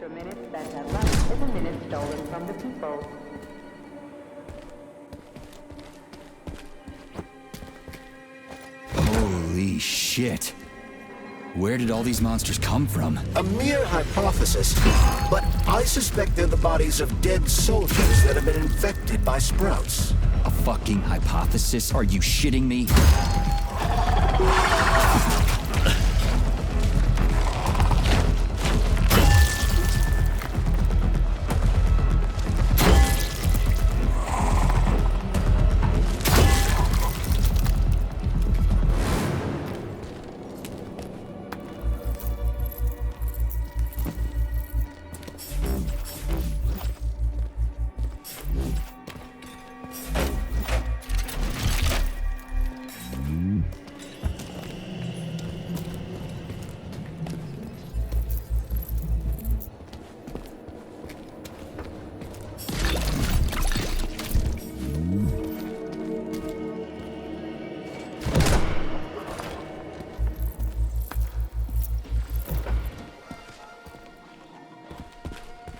extra minutes that have left is a minute stolen from the people. Holy shit. Where did all these monsters come from? A mere hypothesis, but I suspect they're the bodies of dead soldiers that have been infected by sprouts. A fucking hypothesis? Are you shitting me?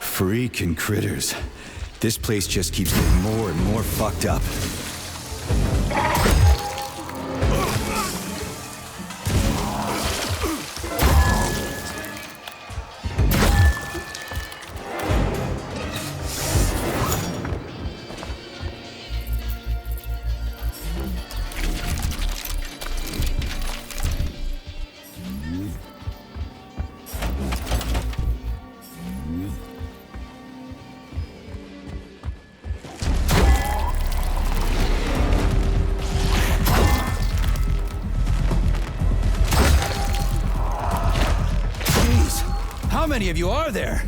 Freaking critters. This place just keeps getting more and more fucked up. How many of you are there?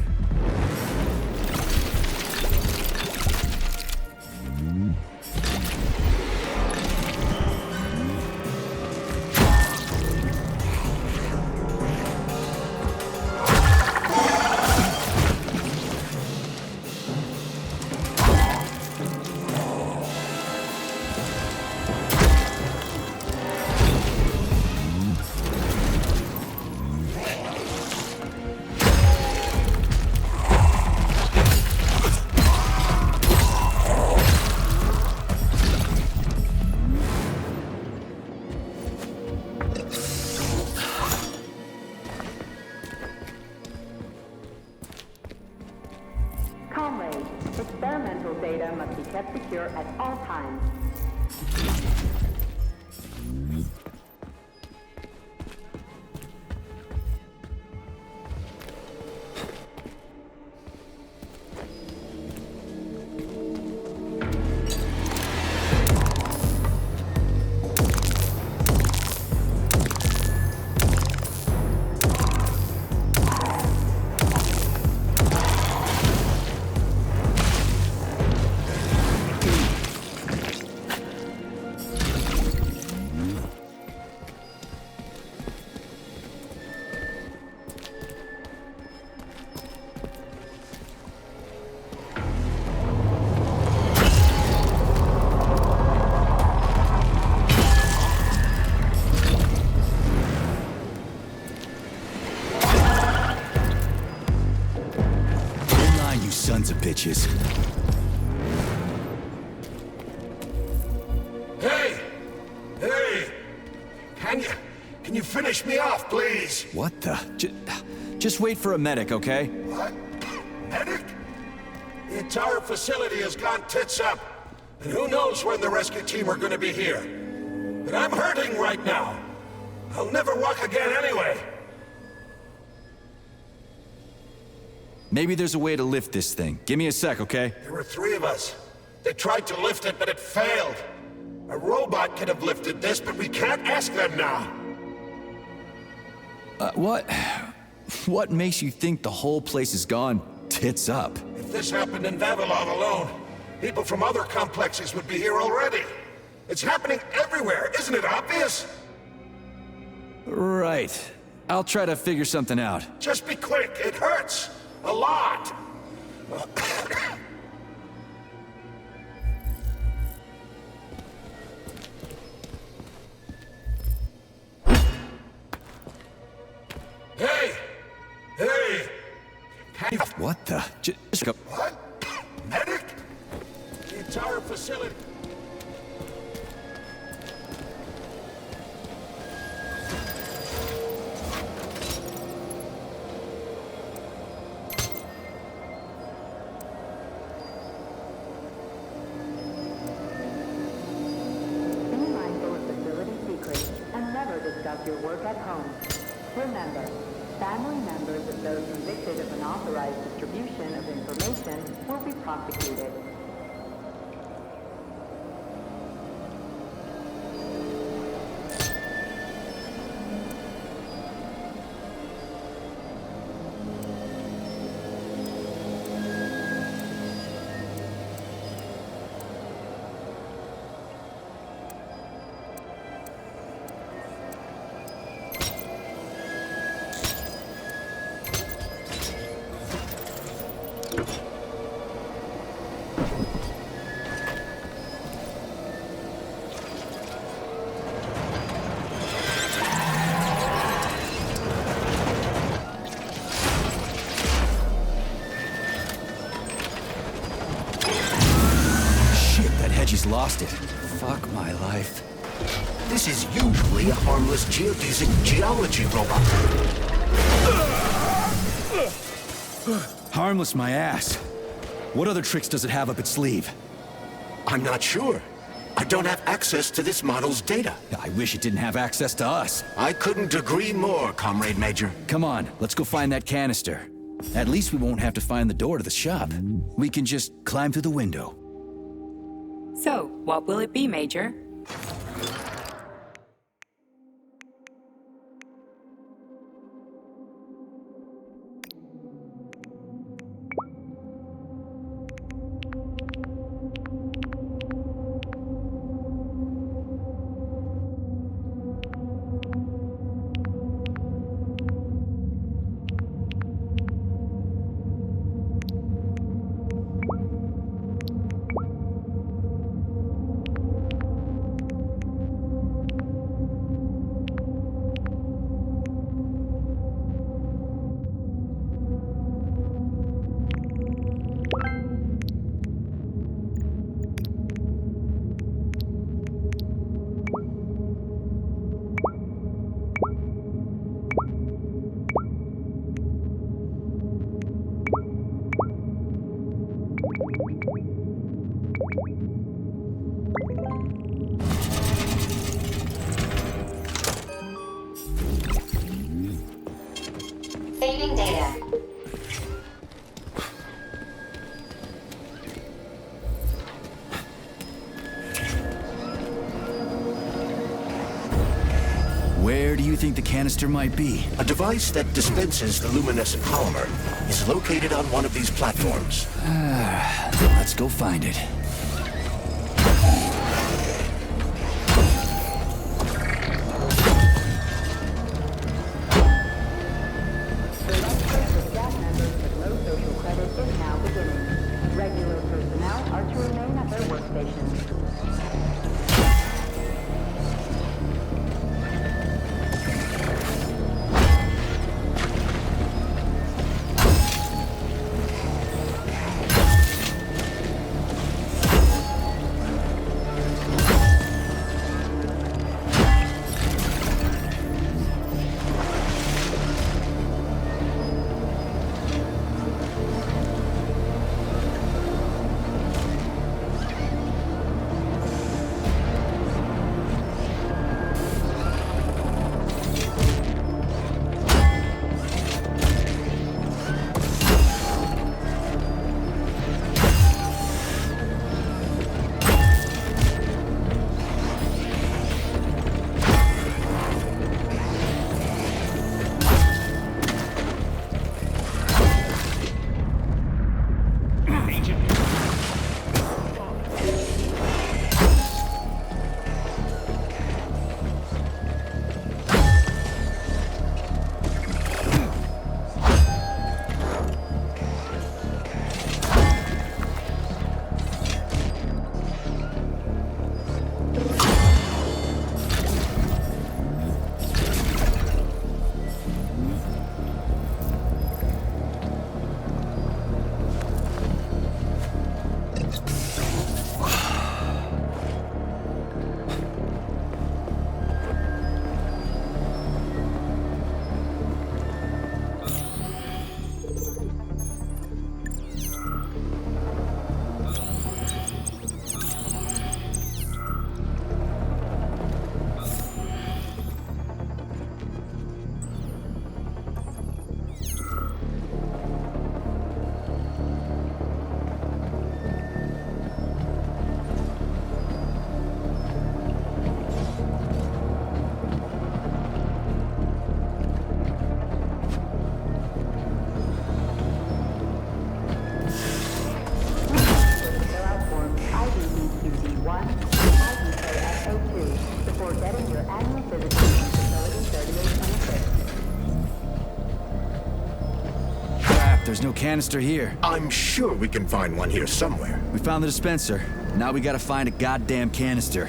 Comrades, experimental data must be kept secure at all times. Sons of bitches. Hey! Hey! Can you finish me off, please? What the? Just wait for a medic, okay? What? Medic? The entire facility has gone tits up. And who knows when the rescue team are gonna be here. But I'm hurting right now. I'll never walk again anyway. Maybe there's a way to lift this thing. Give me a sec, okay? There were 3 of us. They tried to lift it, but it failed. A robot could have lifted this, but we can't ask them now. What makes you think the whole place is gone tits up? If this happened in Vavilov alone, people from other complexes would be here already. It's happening everywhere, isn't it obvious? Right. I'll try to figure something out. Just be quick, it hurts. A lot. Hey! Hey! Can you work at home. Remember, family members of those convicted of unauthorized distribution of information will be prosecuted. She's lost it. Fuck my life. This is usually a harmless geodesic geology robot. Harmless my ass. What other tricks does it have up its sleeve? I'm not sure. I don't have access to this model's data. I wish it didn't have access to us. I couldn't agree more, Comrade Major. Come on, let's go find that canister. At least we won't have to find the door to the shop. We can just climb through the window. So, what will it be, Major? Saving data. Where do you think the canister might be? A device that dispenses the luminescent polymer is located on one of these platforms. Let's go find it. The lecture for staff members with low social credit is now beginning. Regular personnel are to remain at their workstations. There's no canister here. I'm sure we can find one here somewhere. We found the dispenser. Now we gotta find a goddamn canister.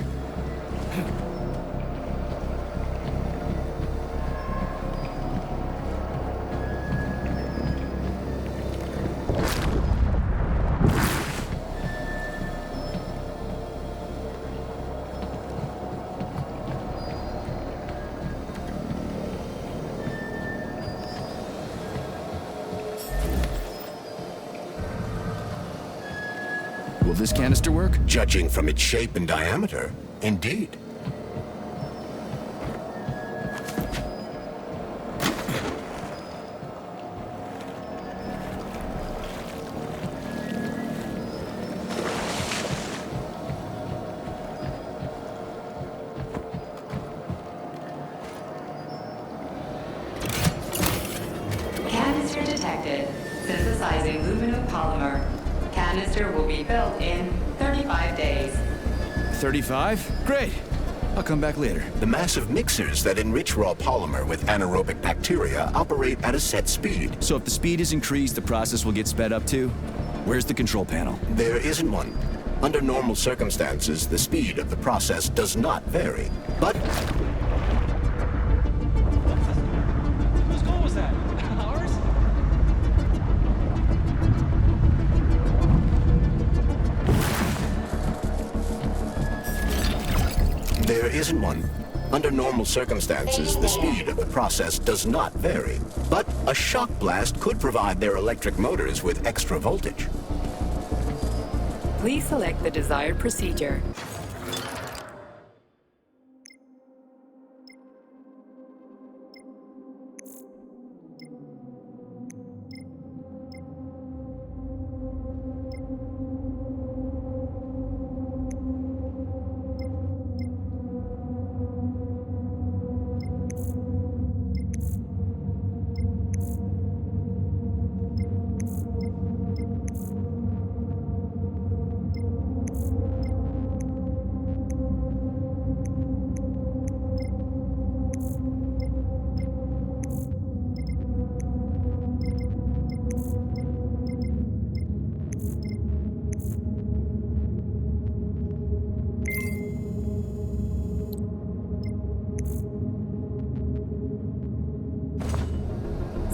Will this canister work? Judging from its shape and diameter, indeed. Canister detected. Synthesizing luminopolymer. Canister will be built in 35 days. 35? Great. I'll come back later. The massive mixers that enrich raw polymer with anaerobic bacteria operate at a set speed. So if the speed is increased, the process will get sped up too? Where's the control panel? There isn't one. Under normal circumstances, the speed of the process does not vary. But Whose goal was that? Ours? there isn't one. Under normal circumstances, the speed of the process does not vary. But a shock blast could provide their electric motors with extra voltage. Please select the desired procedure.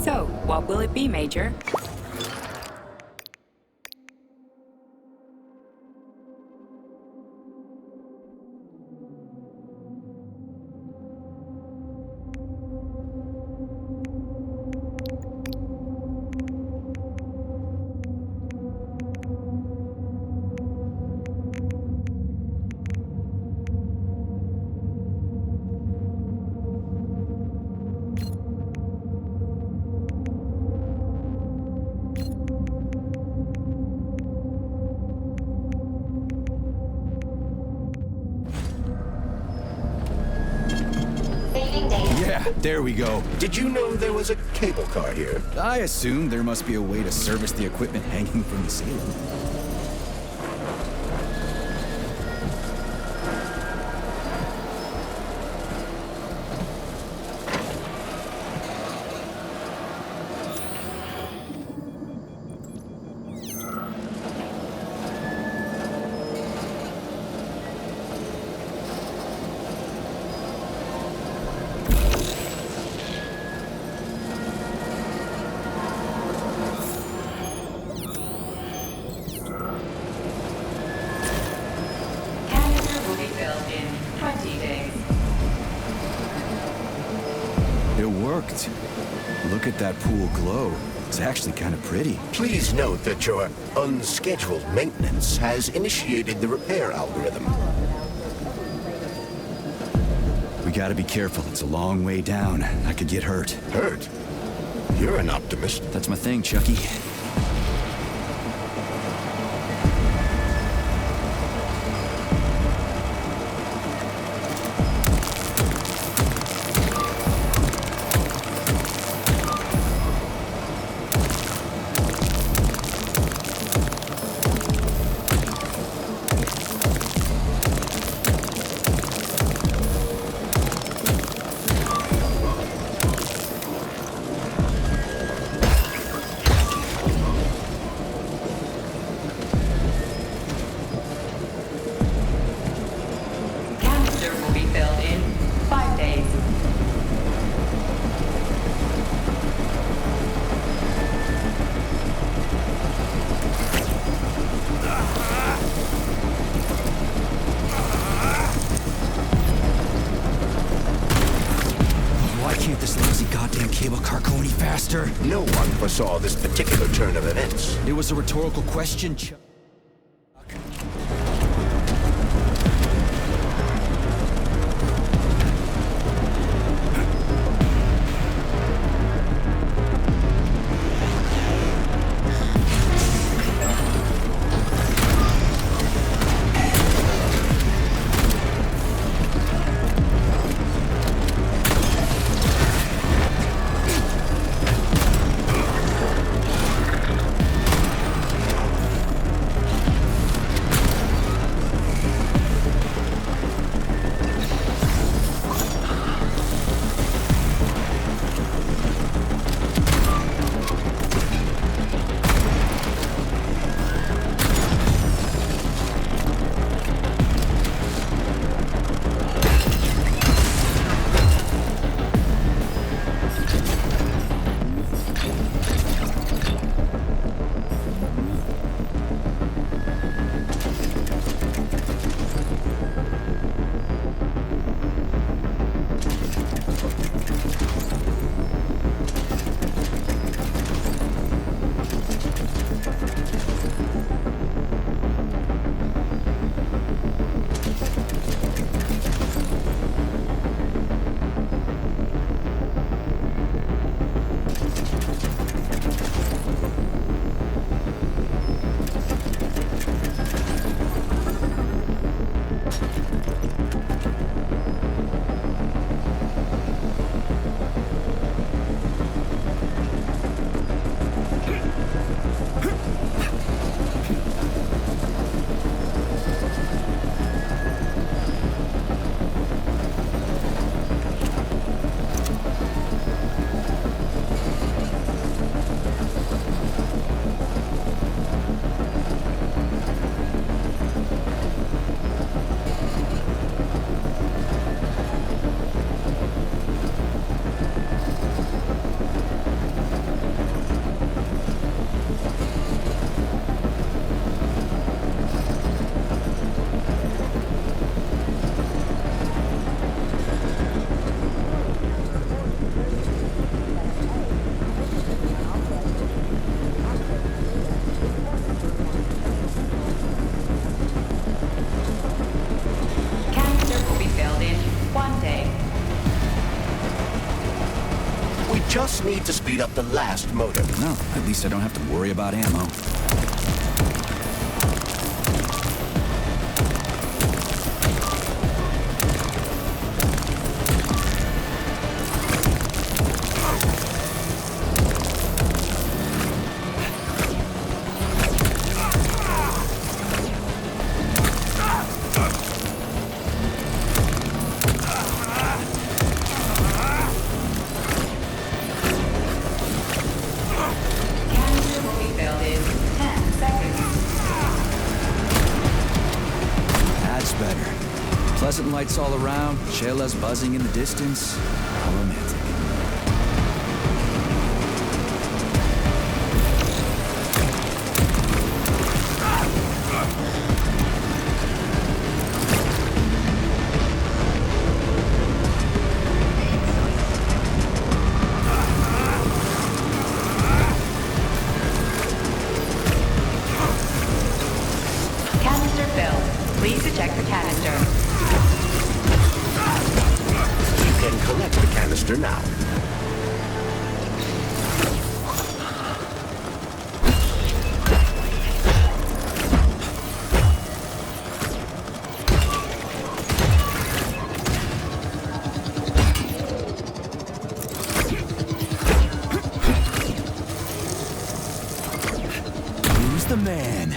So, what will it be, Major? Yeah, there we go. Did you know there was a cable car here? I assume there must be a way to service the equipment hanging from the ceiling. Canister will be filled in 20 days. It worked. Look at that pool glow. It's actually kind of pretty. Please note that your unscheduled maintenance has initiated the repair algorithm. We gotta be careful. It's a long way down. I could get hurt. Hurt? You're an optimist. That's my thing, Chucky. this lousy goddamn cable car go any faster? No one foresaw this particular turn of events. It was a rhetorical question, Chuck. Just need to speed up the last motor. No, at least I don't have to worry about ammo. Pleasant lights all around, Shayla's buzzing in the distance. How romantic. Canister filled. Please eject the canister. You can collect the canister now. Who's the man?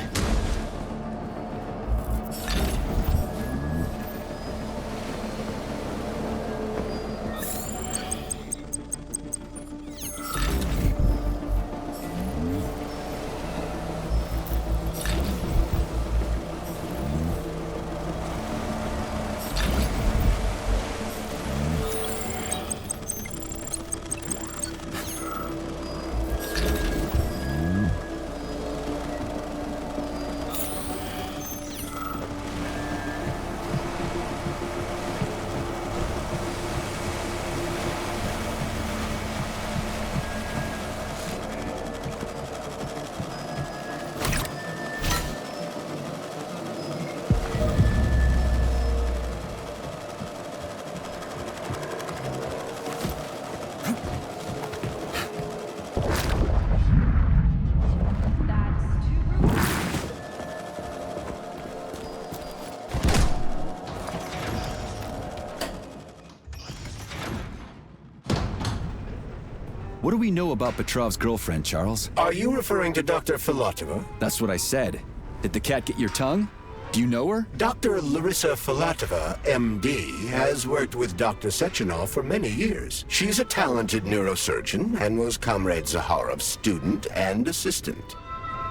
What do we know about Petrov's girlfriend, Charles? Are you referring to Dr. Filatova? That's what I said. Did the cat get your tongue? Do you know her? Dr. Larissa Filatova, MD, has worked with Dr. Sechenov for many years. She's a talented neurosurgeon and was Comrade Zaharov's student and assistant.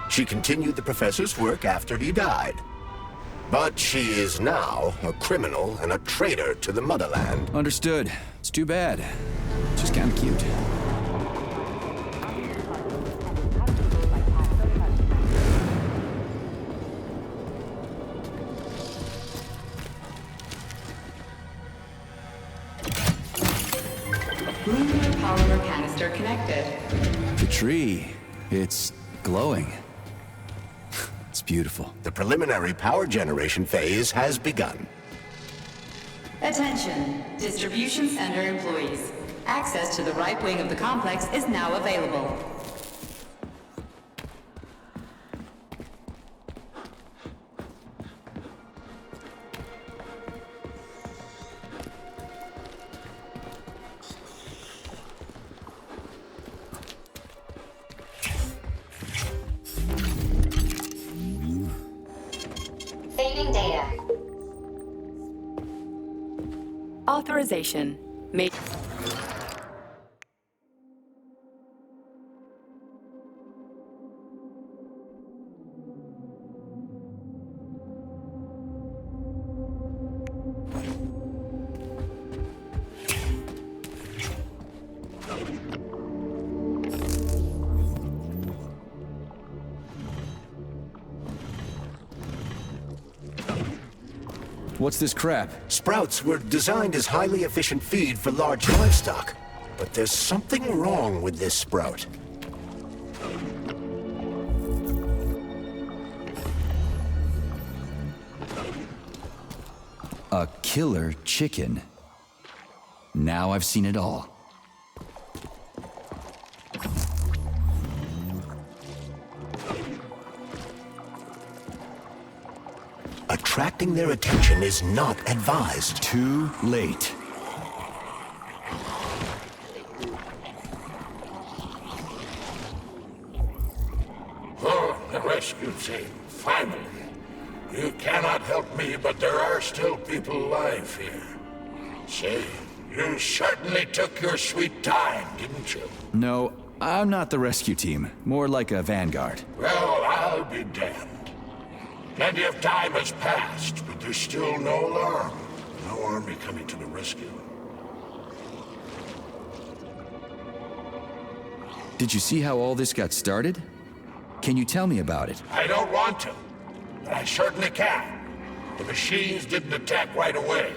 She continued the professor's work after he died. But she is now a criminal and a traitor to the motherland. Understood. It's too bad. She's kind of cute. Lunar polymer canister connected. The tree, it's glowing. It's beautiful. The preliminary power generation phase has begun. Attention, distribution center employees. Access to the right wing of the complex is now available. Saving data. Authorization. What's this crap? Sprouts were designed as highly efficient feed for large livestock. But there's something wrong with this sprout. A killer chicken. Now I've seen it all. Attracting their attention is not advised. Too late. Oh, the rescue team, finally. You cannot help me, but there are still people alive here. Say, you certainly took your sweet time, didn't you? No, I'm not the rescue team. More like a vanguard. Well, I'll be damned. Plenty of time has passed, but there's still no alarm. No army coming to the rescue. Did you see how all this got started? Can you tell me about it? I don't want to, but I certainly can. The machines didn't attack right away.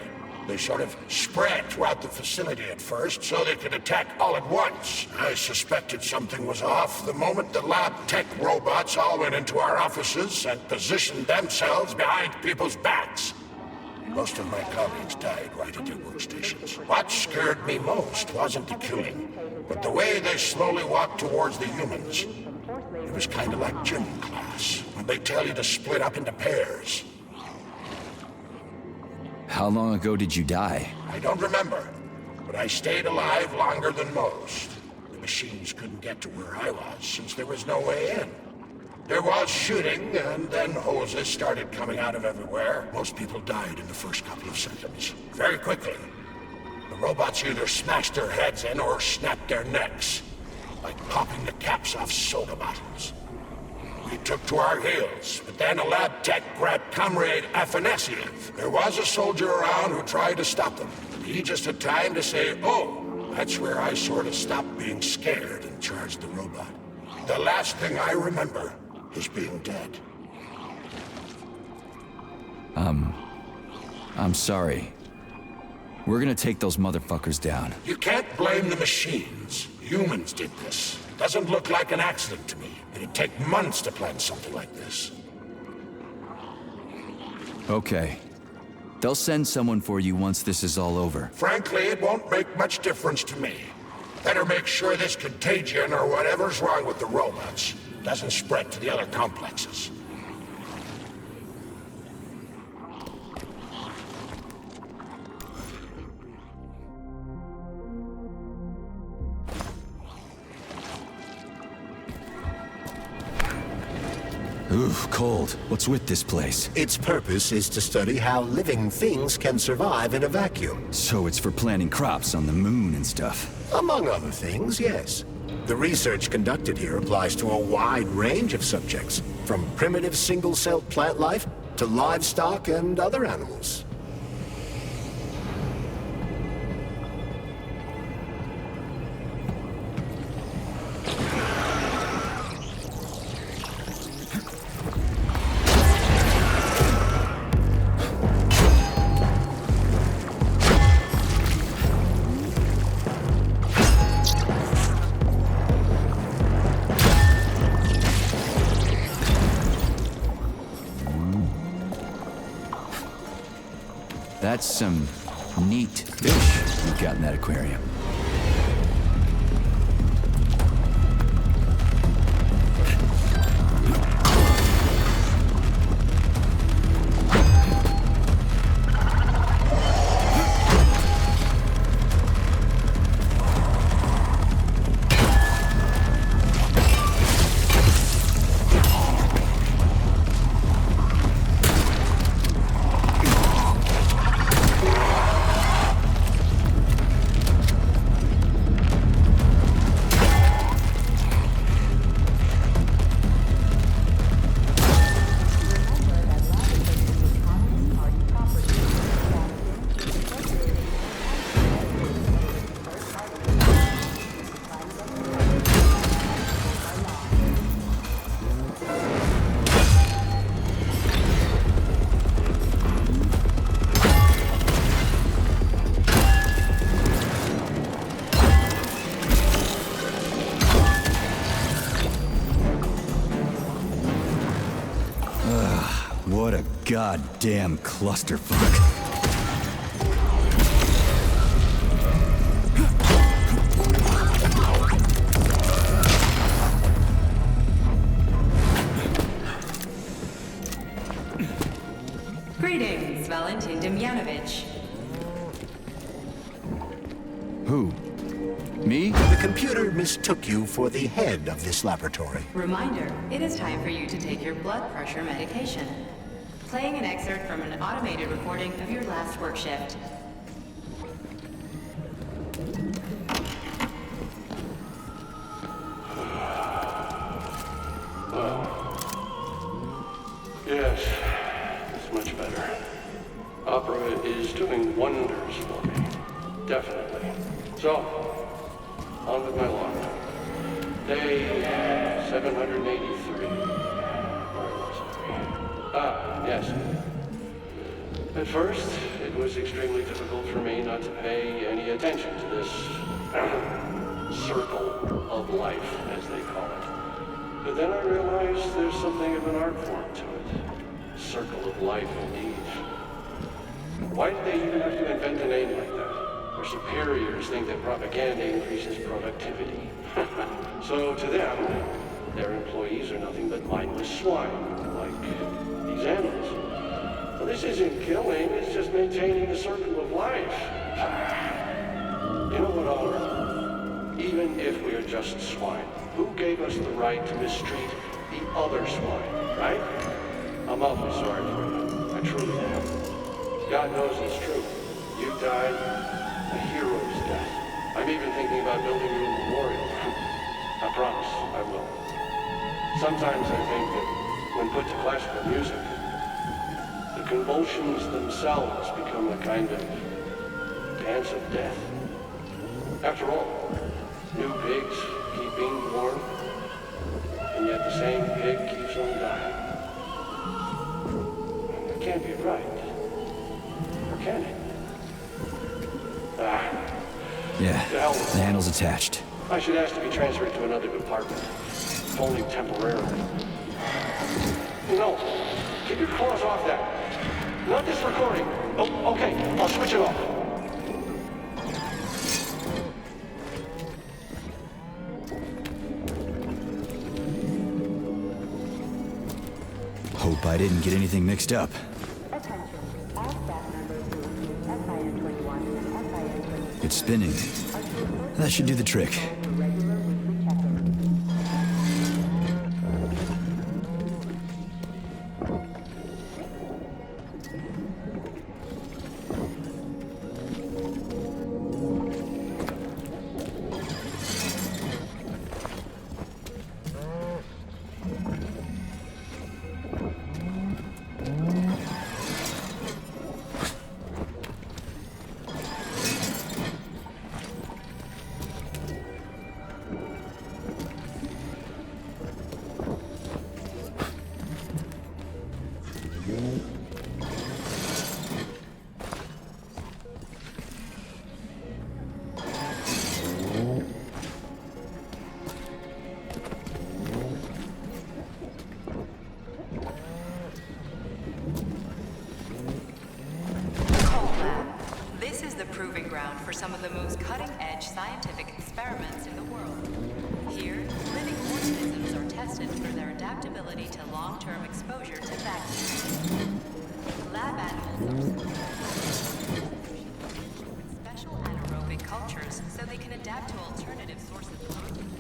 They sort of spread throughout the facility at first, so they could attack all at once. I suspected something was off the moment the lab tech robots all went into our offices and positioned themselves behind people's backs. Most of my colleagues died right at their workstations. What scared me most wasn't the killing, but the way they slowly walked towards the humans. It was kind of like gym class, when they tell you to split up into pairs. How long ago did you die? I don't remember, but I stayed alive longer than most. The machines couldn't get to where I was, since there was no way in. There was shooting, and then hoses started coming out of everywhere. Most people died in the first couple of seconds. Very quickly. The robots either smashed their heads in or snapped their necks, like popping the caps off soda bottles. We took to our heels, but then a lab tech grabbed Comrade Afanasiev. There was a soldier around who tried to stop them. He just had time to say, oh, that's where I sort of stopped being scared and charged the robot. The last thing I remember is being dead. I'm sorry. We're gonna take those motherfuckers down. You can't blame the machines. Humans did this. Doesn't look like an accident to me. It'd take months to plan something like this. Okay. They'll send someone for you once this is all over. Frankly, it won't make much difference to me. Better make sure this contagion or whatever's wrong with the robots doesn't spread to the other complexes. Ooh, cold. What's with this place? Its purpose is to study how living things can survive in a vacuum. So it's for planting crops on the moon and stuff. Among other things, yes. The research conducted here applies to a wide range of subjects, from primitive single-celled plant life to livestock and other animals. That's some neat fish you've got in that aquarium. What a goddamn clusterfuck. Greetings, Valentin Demyanovich. Who? Me? The computer mistook you for the head of this laboratory. Reminder, it is time for you to take your blood pressure medication. Playing an excerpt from an automated recording of your last work shift. Yes, it's much better. Opera is doing wonders for me. Definitely. So, on with my log. Day 783. Where was I? Ah, yes. At first, it was extremely difficult for me not to pay any attention to this circle of life, as they call it. But then I realized there's something of an art form to it. Circle of life, indeed. Why did they even have to invent a name like that? Our superiors think that propaganda increases productivity. So to them, their employees are nothing but mindless swine, like these animals. Well, this isn't killing, it's just maintaining the circle of life. You know what, Oliver? Even if we are just swine, who gave us the right to mistreat the other swine, right? I'm awfully sorry for you. I truly am. God knows it's true. You died a hero's death. I'm even thinking about building you a memorial. I promise I will. Sometimes I think that when put to classical music, the convulsions themselves become a kind of dance of death. After all, new pigs keep being born, and yet the same pig keeps on dying. It can't be right. Or can it? Yeah, The hell with the it. handle's attached. I should ask to be transferred to another department, if only temporarily. No, keep your claws off that. Not this recording. Oh, okay, I'll switch it off. Hope I didn't get anything mixed up. Attention. All staff members who use SIN-21 and SIN-22 It's spinning. That should do the trick. for regular weekly check-ins. adaptability to long-term exposure to vaccines. Lab animals special anaerobic cultures so they can adapt to alternative sources of protein.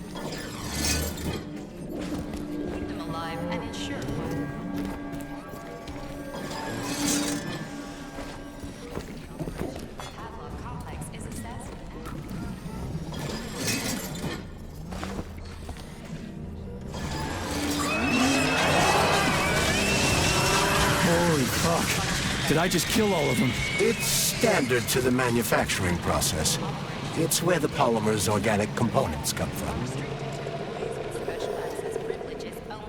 Keep them alive and ensure Pavlov complex is assessed. Holy fuck. Did I just kill all of them? It's standard to the manufacturing process. It's where the polymer's organic components come from. Special access privileges only.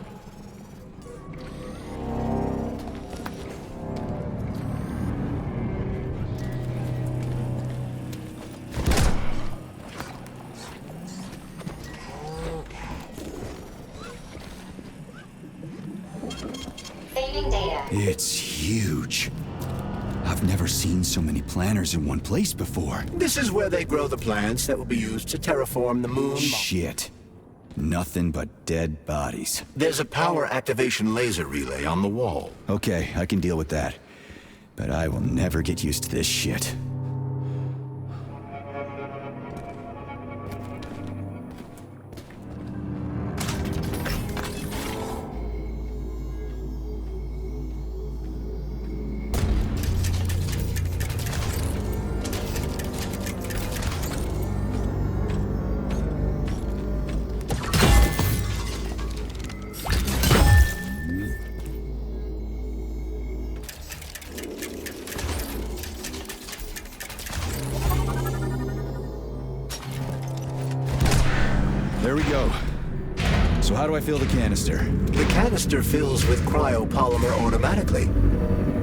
Saving data. It's huge. I've never seen so many planners in one place before. This is where they grow the plants that will be used to terraform the moon. Shit. Nothing but dead bodies. There's a power activation laser relay on the wall. Okay, I can deal with that. But I will never get used to this shit. There we go. So how do I fill the canister? The canister fills with cryopolymer automatically.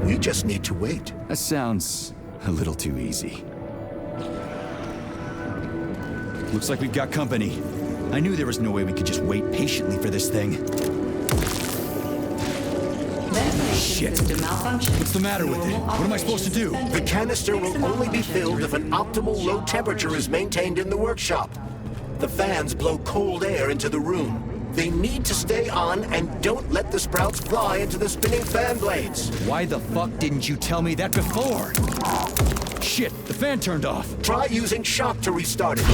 We just need to wait. That sounds a little too easy. Looks like we've got company. I knew there was no way we could just wait patiently for this thing. Shit. What's the matter with it? What am I supposed to do? The canister will only be filled if an optimal low temperature is maintained in the workshop. The fans blow cold air into the room. They need to stay on and don't let the sprouts fly into the spinning fan blades. Why the fuck didn't you tell me that before? Shit, the fan turned off. Try using shock to restart it.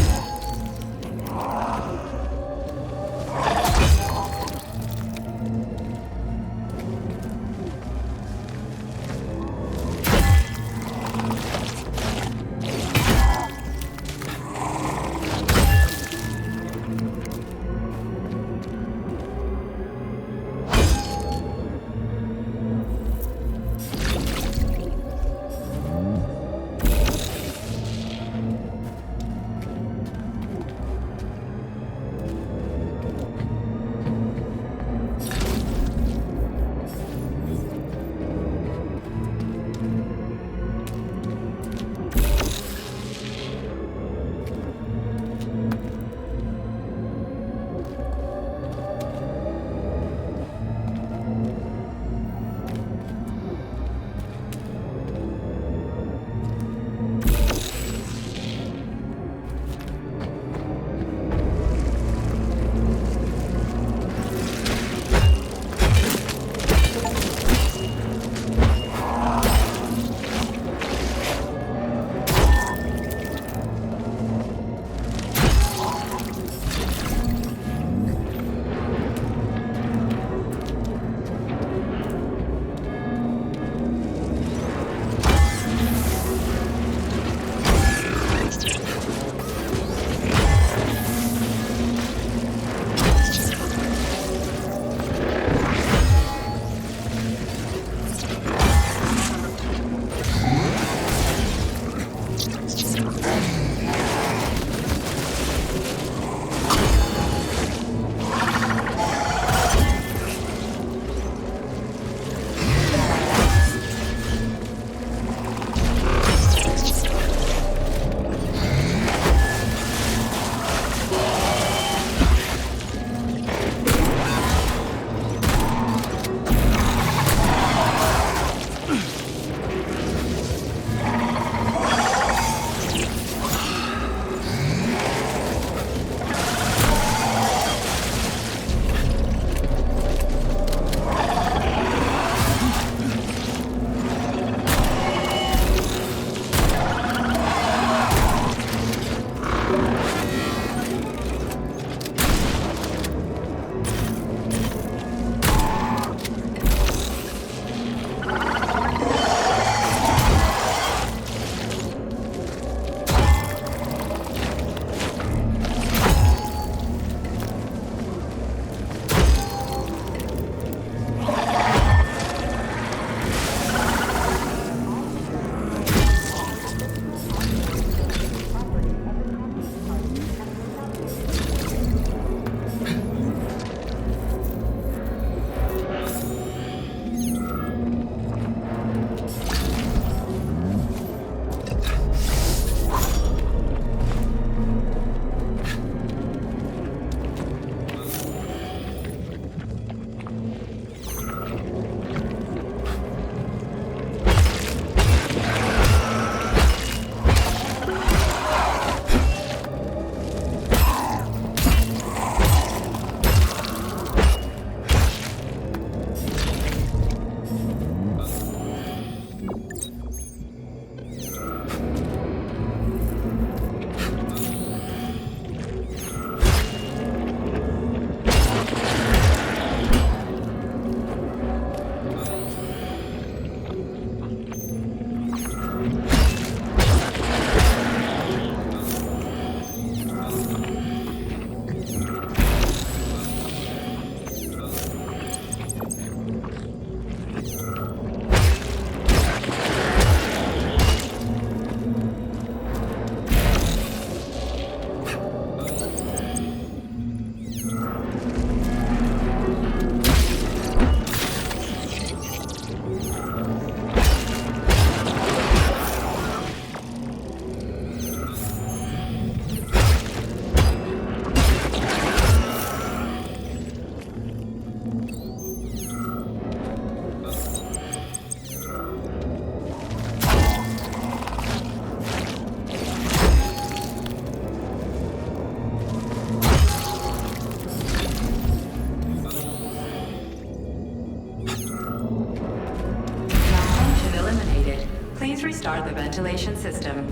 start the ventilation system.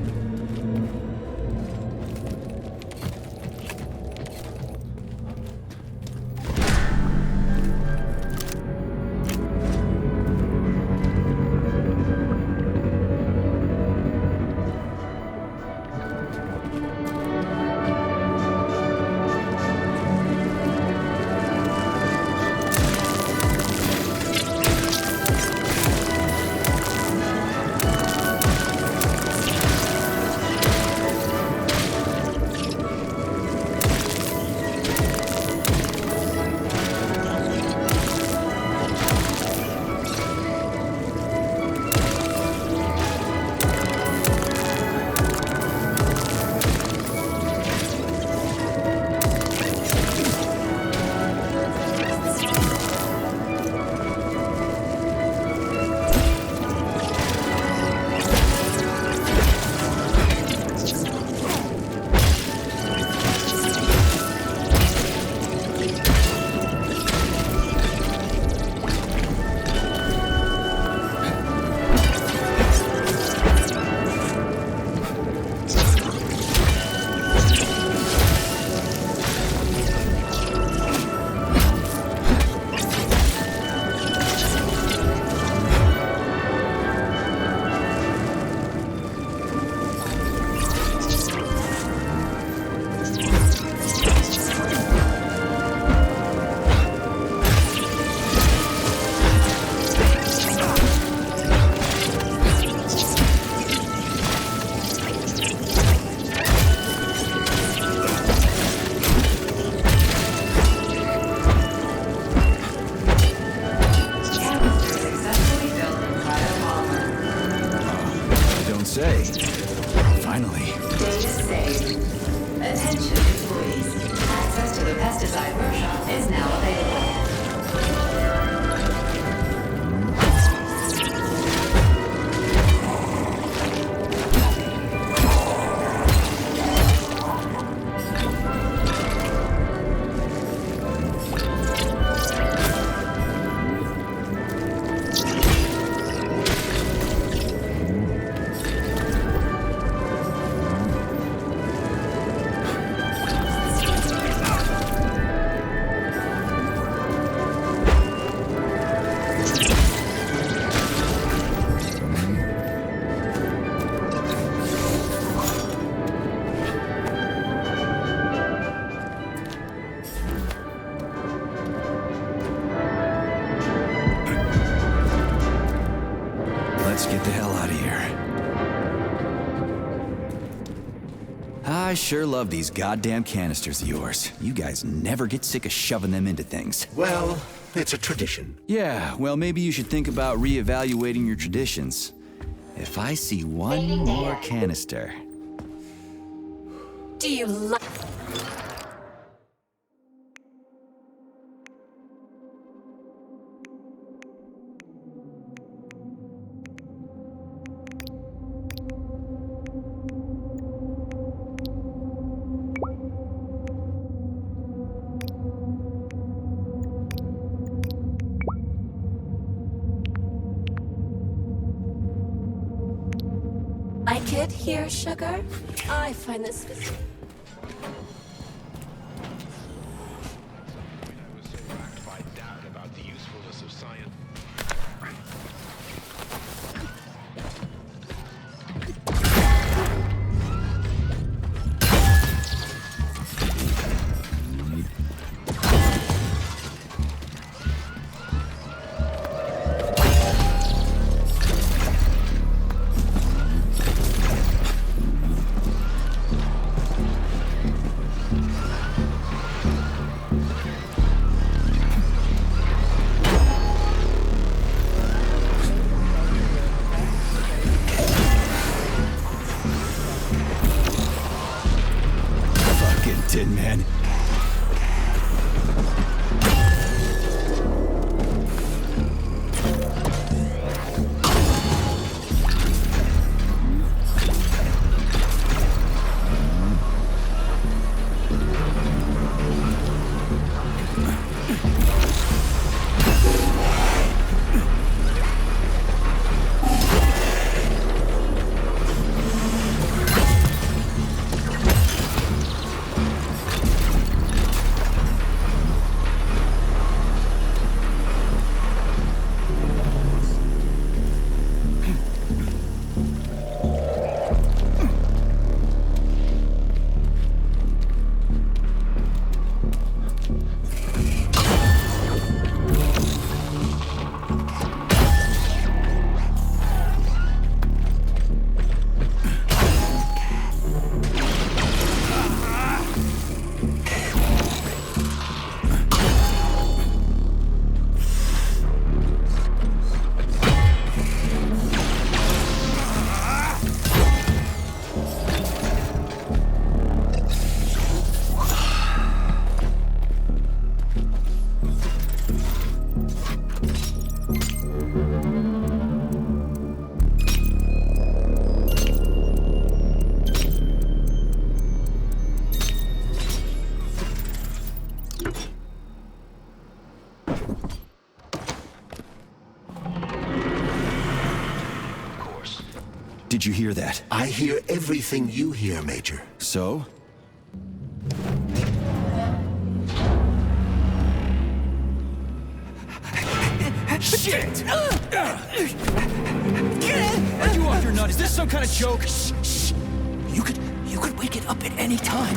Say, finally. Data saved. Attention employees. Access to the pesticide workshop is now available. Let's get the hell out of here. I sure love these goddamn canisters of yours. You guys never get sick of shoving them into things. Well, it's a tradition. Yeah, well, maybe you should think about reevaluating your traditions. If I see one more canister... Do you like... Like it here, sugar? I find this... Did you hear that? I hear everything you hear, Major. So? Shit! Are you off your nut? Is this some kind of joke? Shh. You could wake it up at any time.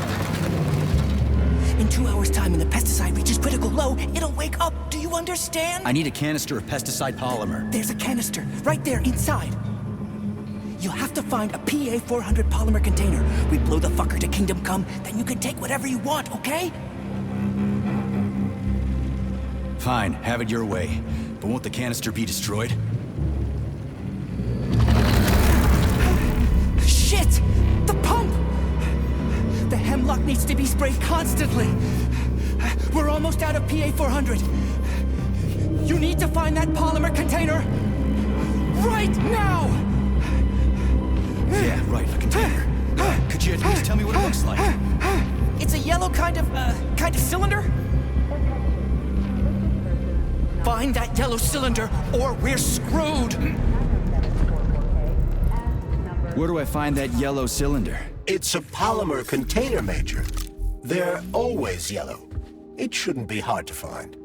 In 2 hours' time, when the pesticide reaches critical low, it'll wake up. Do you understand? I need a canister of pesticide polymer. There's a canister right there inside. You'll have to find a PA400 polymer container. We blow the fucker to Kingdom Come, then you can take whatever you want, okay? Fine, have it your way. But won't the canister be destroyed? Shit! The pump! The hemlock needs to be sprayed constantly. We're almost out of PA400. You need to find that polymer container right now! Yeah, right, a container. Could you at least tell me what it looks like? It's a yellow kind of cylinder? Find that yellow cylinder, or we're screwed! Where do I find that yellow cylinder? It's a polymer container, Major. They're always yellow. It shouldn't be hard to find.